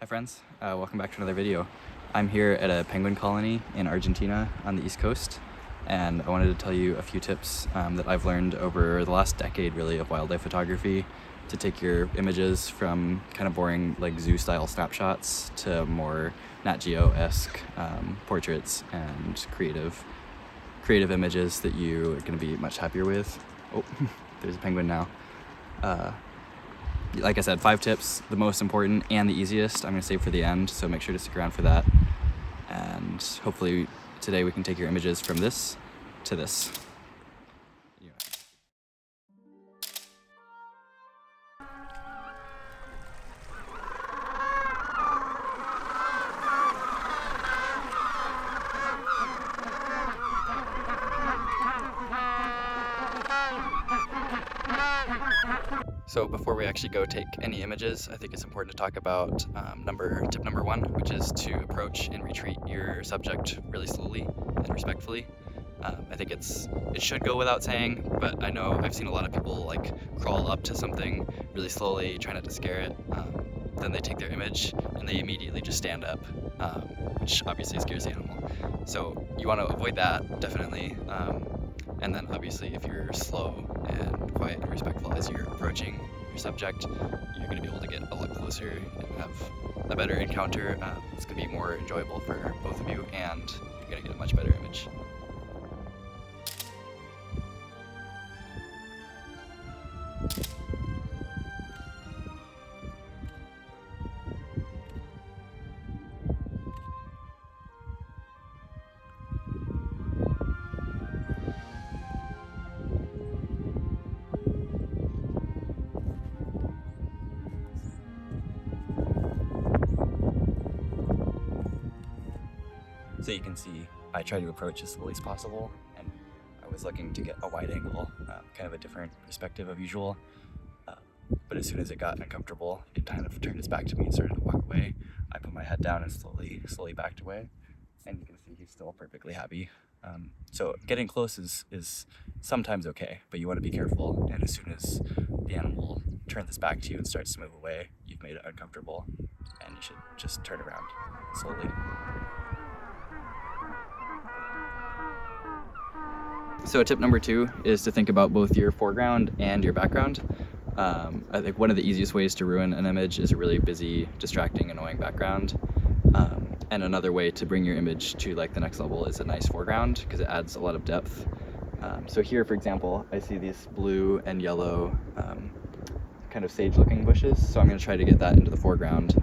Hi friends, welcome back to another video. I'm here at a penguin colony in Argentina on the East Coast, and I wanted to tell you a few tips that I've learned over the last decade really of wildlife photography to take your images from kind of boring like zoo style snapshots to more Nat Geo-esque portraits and creative images that you are going to be much happier with. Oh, there's a penguin now. Like I said, 5 tips, the most important and the easiest I'm going to save for the end, so make sure to stick around for that. And hopefully today we can take your images from this to this. Yeah. So before we actually go take any images, I think it's important to talk about tip number 1, which is to approach and retreat your subject really slowly and respectfully. I think it should go without saying, but I know I've seen a lot of people like crawl up to something really slowly, try not to scare it. Then they take their image and they immediately just stand up, which obviously scares the animal. So you want to avoid that, definitely. And then obviously if you're slow and quiet and respectful as you're approaching your subject, you're going to be able to get a lot closer and have a better encounter. It's going to be more enjoyable for both of you, and you're going to get a much better image. So you can see I try to approach as slowly as possible, and I was looking to get a wide angle, kind of a different perspective of usual. But as soon as it got uncomfortable, it kind of turned its back to me and started to walk away. I put my head down and slowly backed away, and you can see he's still perfectly happy. So getting close is sometimes okay, but you want to be careful, and as soon as the animal turns its back to you and starts to move away, you've made it uncomfortable, and you should just turn around slowly. So tip number 2 is to think about both your foreground and your background. I think one of the easiest ways to ruin an image is a really busy, distracting, annoying background. And another way to bring your image to like the next level is a nice foreground, because it adds a lot of depth. So here, for example, I see these blue and yellow kind of sage-looking bushes, so I'm going to try to get that into the foreground,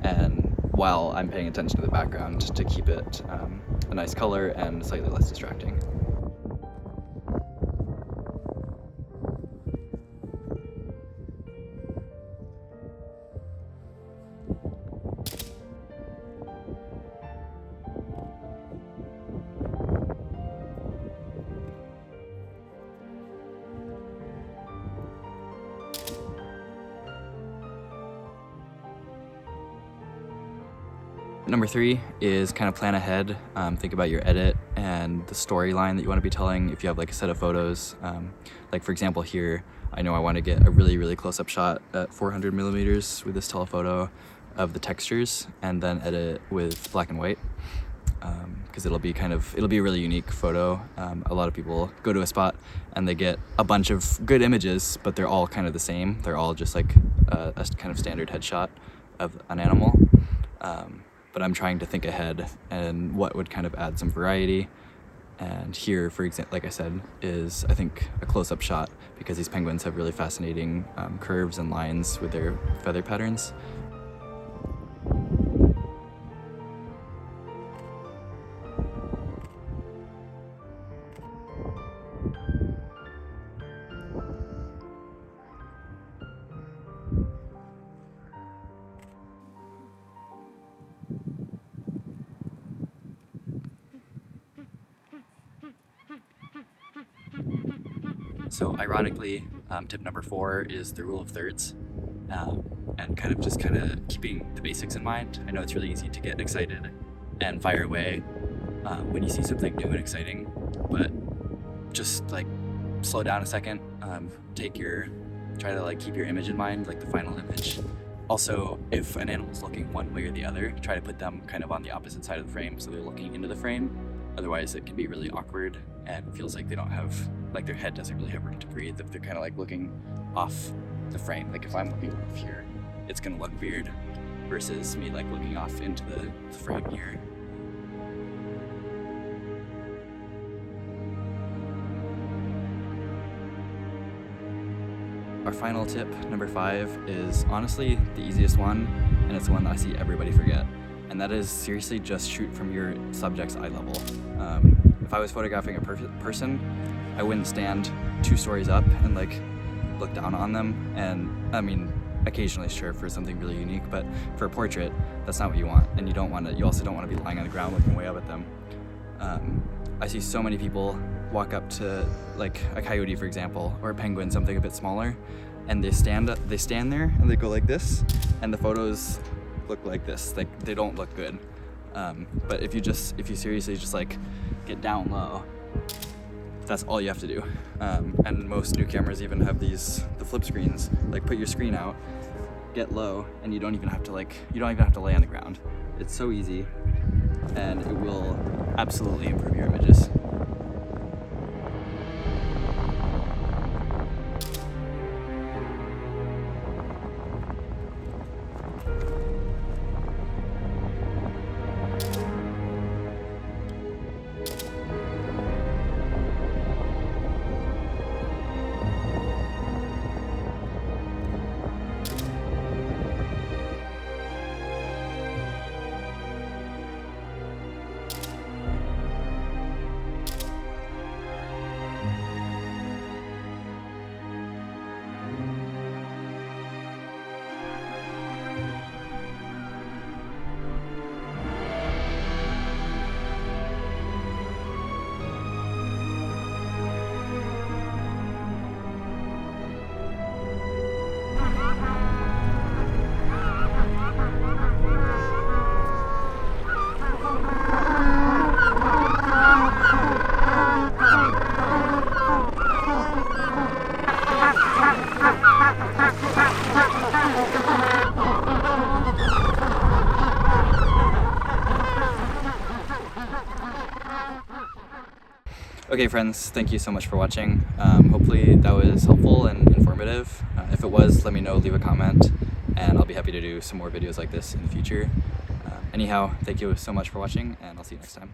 and while I'm paying attention to the background to keep it a nice color and slightly less distracting. Number 3 is kind of plan ahead. Think about your edit and the storyline that you want to be telling if you have like a set of photos. Like for example here, I know I want to get a really close-up shot at 400 millimeters with this telephoto of the textures, and then edit with black and white, because it'll be a really unique photo. A lot of people go to a spot and they get a bunch of good images, but they're all kind of the same. They're all just like a kind of standard headshot of an animal. But I'm trying to think ahead and what would kind of add some variety. And here, for example, like I said, is I think a close-up shot, because these penguins have really fascinating curves and lines with their feather patterns. So ironically, tip number 4 is the rule of thirds, and kind of keeping the basics in mind. I know it's really easy to get excited and fire away when you see something new and exciting, but just like slow down a second, try to like keep your image in mind, like the final image, Also, if an animal's looking one way or the other, try to put them kind of on the opposite side of the frame so they're looking into the frame. Otherwise, it can be really awkward and it feels like they don't have, like their head doesn't really have room to breathe if they're kind of like looking off the frame. Like if I'm looking off here, it's gonna look weird versus me like looking off into the frame here. Our final tip, number 5, is honestly the easiest one, and it's the one that I see everybody forget. And that is seriously just shoot from your subject's eye level. If I was photographing a person, I wouldn't stand 2 stories up and like look down on them. And I mean, occasionally sure for something really unique, but for a portrait, that's not what you want. And you also don't want to be lying on the ground looking way up at them. I see so many people walk up to like a coyote, for example, or a penguin, something a bit smaller, and they stand there and they go like this, and the photos look like this. Like they don't look good. But if you seriously just like get down low, that's all you have to do. And most new cameras even have the flip screens. Like put your screen out, get low, and you don't even have to lay on the ground. It's so easy, and it will absolutely improve your images. Okay friends, thank you so much for watching. Hopefully that was helpful and informative. If it was, let me know, leave a comment, and I'll be happy to do some more videos like this in the future. Anyhow, thank you so much for watching, and I'll see you next time.